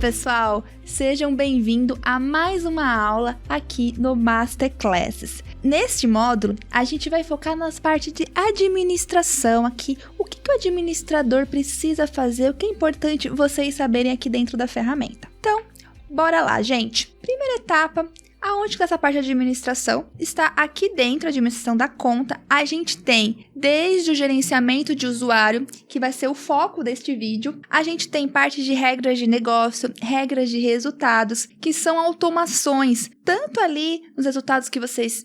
pessoal! Sejam bem-vindos a mais uma aula aqui no Masterclasses. Neste módulo, a gente vai focar nas partes de administração aqui. O que o administrador precisa fazer, o que é importante vocês saberem aqui dentro da ferramenta. Então, bora lá, gente! Primeira etapa. Aonde que essa parte de administração está aqui dentro, a administração da conta, a gente tem desde o gerenciamento de usuário, que vai ser o foco deste vídeo, a gente tem parte de regras de negócio, regras de resultados, que são automações, tanto ali nos resultados que vocês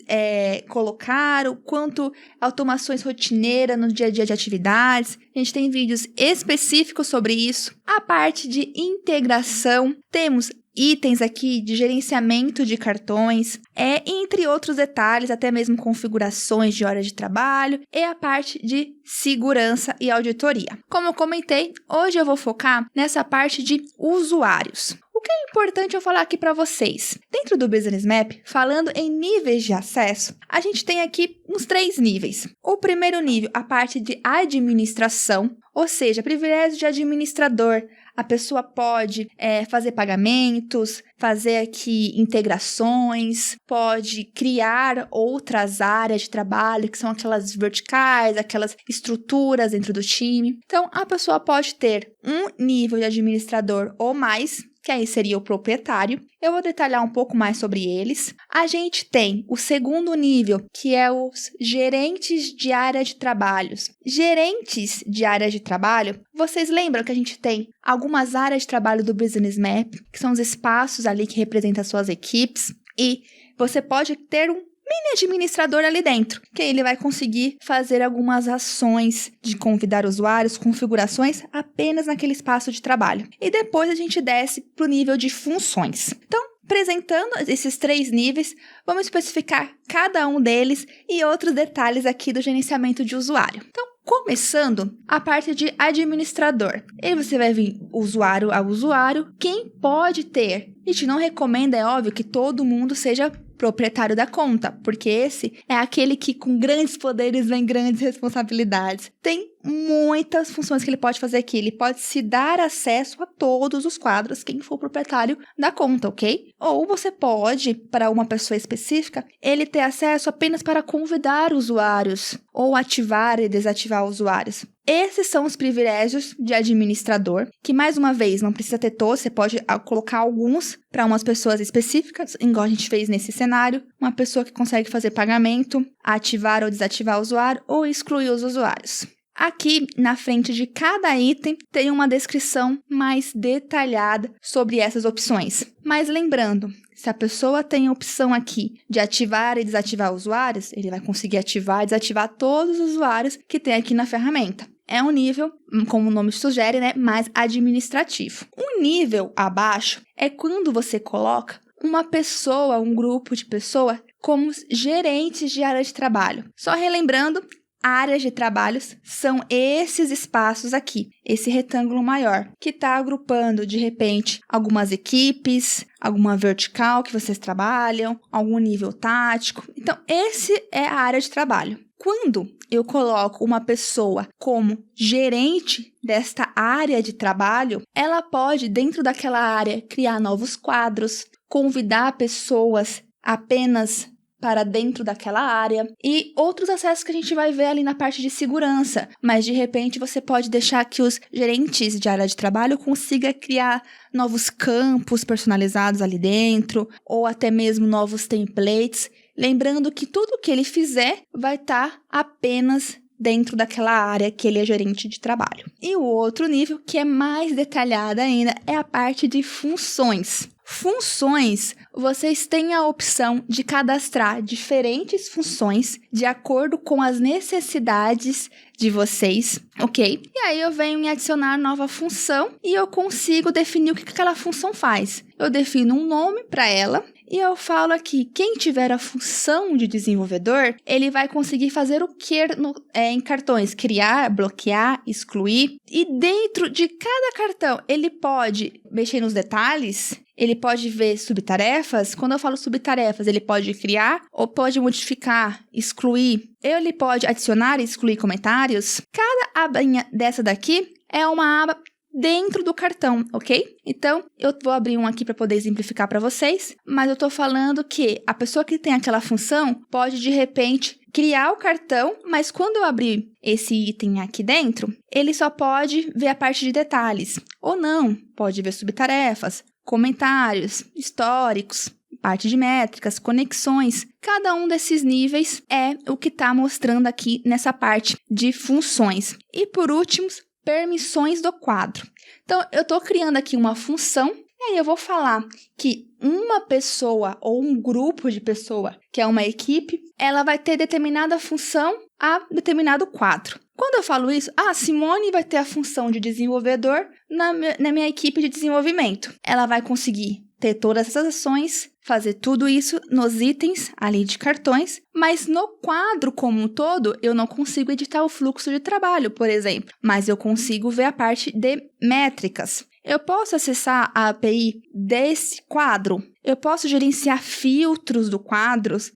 colocaram, quanto automações rotineiras no dia a dia de atividades. A gente tem vídeos específicos sobre isso. A parte de integração, temos itens aqui de gerenciamento de cartões, entre outros detalhes, até mesmo configurações de horas de trabalho e a parte de segurança e auditoria. Como eu comentei, hoje eu vou focar nessa parte de usuários. O que é importante eu falar aqui para vocês? Dentro do Business Map, falando em níveis de acesso, a gente tem aqui uns 3 níveis. O primeiro nível, a parte de administração, ou seja, privilégio de administrador. A pessoa pode fazer pagamentos, fazer aqui integrações, pode criar outras áreas de trabalho, que são aquelas verticais, aquelas estruturas dentro do time. Então, a pessoa pode ter um nível de administrador ou mais, que aí seria o proprietário. Eu vou detalhar um pouco mais sobre eles. A gente tem o segundo nível, que é os gerentes de área de trabalhos. Gerentes de área de trabalho, vocês lembram que a gente tem algumas áreas de trabalho do Business Map, que são os espaços ali que representam as suas equipes, e você pode ter um mini administrador ali dentro, que ele vai conseguir fazer algumas ações de convidar usuários, configurações apenas naquele espaço de trabalho. E depois a gente desce para o nível de funções. Então, apresentando esses 3 níveis, vamos especificar cada um deles e outros detalhes aqui do gerenciamento de usuário. Então, começando a parte de administrador. E você vai vir usuário a usuário. Quem pode ter? A gente não recomenda, é óbvio, que todo mundo seja proprietário da conta, porque esse é aquele que com grandes poderes vem grandes responsabilidades. Tem muitas funções que ele pode fazer aqui. Ele pode se dar acesso a todos os quadros, quem for proprietário da conta, ok? Ou você pode, para uma pessoa específica, ele ter acesso apenas para convidar usuários, ou ativar e desativar usuários. Esses são os privilégios de administrador, que mais uma vez não precisa ter todos, você pode colocar alguns para umas pessoas específicas, igual a gente fez nesse cenário, uma pessoa que consegue fazer pagamento, ativar ou desativar o usuário ou excluir os usuários. Aqui, na frente de cada item, tem uma descrição mais detalhada sobre essas opções. Mas lembrando, se a pessoa tem a opção aqui de ativar e desativar usuários, ele vai conseguir ativar e desativar todos os usuários que tem aqui na ferramenta. É um nível, como o nome sugere, mais administrativo. Um nível abaixo é quando você coloca uma pessoa, um grupo de pessoas, como gerentes de área de trabalho. Só relembrando, áreas de trabalhos são esses espaços aqui, esse retângulo maior, que está agrupando, de repente, algumas equipes, alguma vertical que vocês trabalham, algum nível tático. Então, esse é a área de trabalho. Quando eu coloco uma pessoa como gerente desta área de trabalho, ela pode, dentro daquela área, criar novos quadros, convidar pessoas apenas para dentro daquela área e outros acessos que a gente vai ver ali na parte de segurança, mas de repente você pode deixar que os gerentes de área de trabalho consigam criar novos campos personalizados ali dentro ou até mesmo novos templates, lembrando que tudo que ele fizer vai estar apenas dentro daquela área que ele é gerente de trabalho. E o outro nível, que é mais detalhado ainda, é a parte de funções. Funções, vocês têm a opção de cadastrar diferentes funções de acordo com as necessidades de vocês, ok? E aí eu venho em adicionar nova função e eu consigo definir o que aquela função faz. Eu defino um nome para ela e eu falo aqui, quem tiver a função de desenvolvedor, ele vai conseguir fazer o que em cartões? Criar, bloquear, excluir. E dentro de cada cartão, ele pode mexer nos detalhes, ele pode ver subtarefas. Quando eu falo subtarefas, ele pode criar ou pode modificar, excluir. Ele pode adicionar e excluir comentários. Cada abinha dessa daqui é uma aba dentro do cartão, ok? Então, eu vou abrir um aqui para poder exemplificar para vocês, mas eu tô falando que a pessoa que tem aquela função pode, de repente, criar o cartão, mas quando eu abrir esse item aqui dentro, ele só pode ver a parte de detalhes, ou não, pode ver subtarefas, comentários, históricos, parte de métricas, conexões. Cada um desses níveis é o que está mostrando aqui nessa parte de funções. E por último, permissões do quadro. Então, eu estou criando aqui uma função, e aí eu vou falar que uma pessoa ou um grupo de pessoa, que é uma equipe, ela vai ter determinada função a determinado quadro. Quando eu falo isso, Simone vai ter a função de desenvolvedor na minha equipe de desenvolvimento. Ela vai conseguir ter todas essas ações, fazer tudo isso nos itens ali de cartões, mas no quadro como um todo, eu não consigo editar o fluxo de trabalho, por exemplo, mas eu consigo ver a parte de métricas. Eu posso acessar a API desse quadro, eu posso gerenciar filtros do quadros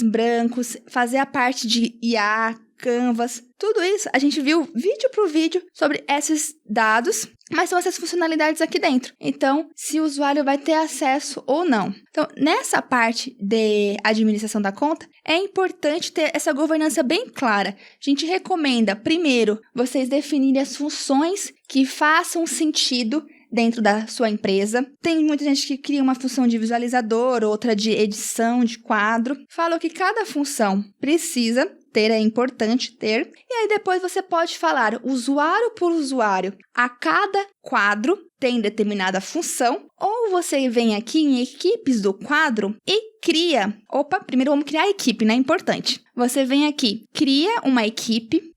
brancos, fazer a parte de IA, Canvas, tudo isso a gente viu vídeo por vídeo sobre esses dados, mas são essas funcionalidades aqui dentro. Então, se o usuário vai ter acesso ou não. Então, nessa parte de administração da conta, é importante ter essa governança bem clara. A gente recomenda, primeiro, vocês definirem as funções que façam sentido dentro da sua empresa. Tem muita gente que cria uma função de visualizador, outra de edição de quadro. Falo que cada função precisa ter, é importante ter. E aí depois você pode falar usuário por usuário. A cada quadro tem determinada função. Ou você vem aqui em equipes do quadro e cria. Primeiro vamos criar a equipe, né? Importante. Você vem aqui, cria uma equipe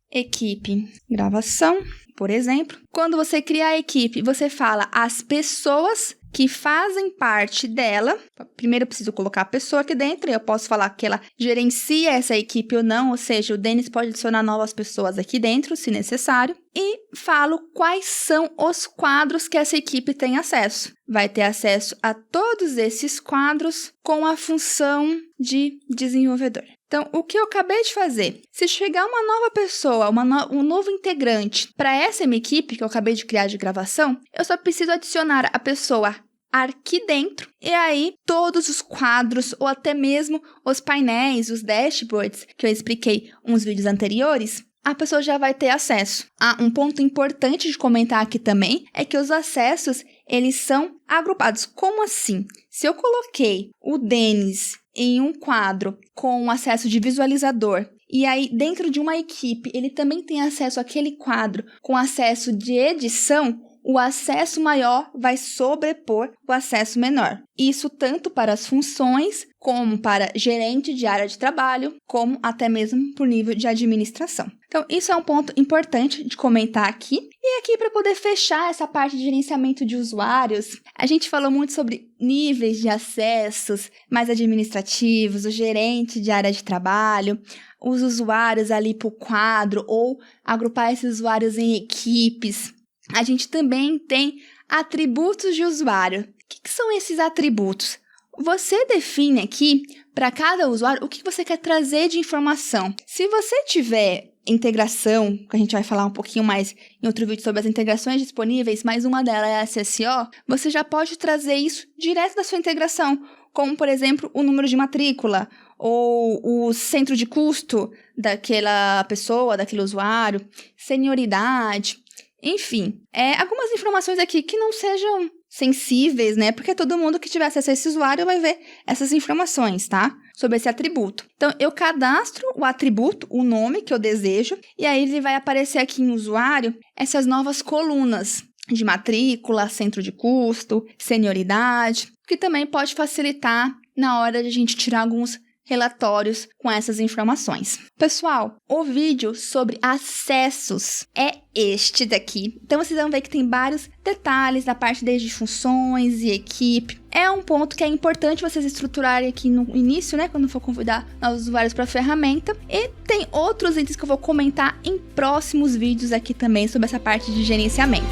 gravação, por exemplo. Quando você cria a equipe, você fala as pessoas que fazem parte dela. Primeiro eu preciso colocar a pessoa aqui dentro, e eu posso falar que ela gerencia essa equipe ou não, ou seja, o Denis pode adicionar novas pessoas aqui dentro, se necessário. E falo quais são os quadros que essa equipe tem acesso. Vai ter acesso a todos esses quadros com a função de desenvolvedor. Então, o que eu acabei de fazer? Se chegar uma nova pessoa, um novo integrante para essa minha equipe que eu acabei de criar de gravação, eu só preciso adicionar a pessoa aqui dentro, e aí todos os quadros, ou até mesmo os painéis, os dashboards, que eu expliquei uns vídeos anteriores, a pessoa já vai ter acesso. Um ponto importante de comentar aqui também é que os acessos, eles são agrupados. Como assim? Se eu coloquei o Denis em um quadro com acesso de visualizador, e aí dentro de uma equipe ele também tem acesso àquele quadro com acesso de edição, o acesso maior vai sobrepor o acesso menor. Isso tanto para as funções, como para gerente de área de trabalho, como até mesmo por nível de administração. Então, isso é um ponto importante de comentar aqui. E aqui, para poder fechar essa parte de gerenciamento de usuários, a gente falou muito sobre níveis de acessos mais administrativos, o gerente de área de trabalho, os usuários ali por quadro, ou agrupar esses usuários em equipes. A gente também tem atributos de usuário. O que são esses atributos? Você define aqui, para cada usuário, o que você quer trazer de informação. Se você tiver integração, que a gente vai falar um pouquinho mais em outro vídeo sobre as integrações disponíveis, mas uma delas é a SSO, você já pode trazer isso direto da sua integração, como, por exemplo, o número de matrícula, ou o centro de custo daquela pessoa, daquele usuário, senioridade. Enfim, algumas informações aqui que não sejam sensíveis, né? Porque todo mundo que tiver acesso a esse usuário vai ver essas informações, tá? Sobre esse atributo. Então, eu cadastro o atributo, o nome que eu desejo, e aí ele vai aparecer aqui em usuário essas novas colunas de matrícula, centro de custo, senioridade, que também pode facilitar na hora de a gente tirar alguns relatórios com essas informações. Pessoal, o vídeo sobre acessos é este daqui. Então, vocês vão ver que tem vários detalhes da parte desde funções e equipe. É um ponto que é importante vocês estruturarem aqui no início, né? Quando for convidar novos usuários para a ferramenta. E tem outros itens que eu vou comentar em próximos vídeos aqui também sobre essa parte de gerenciamento.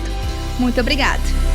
Muito obrigada!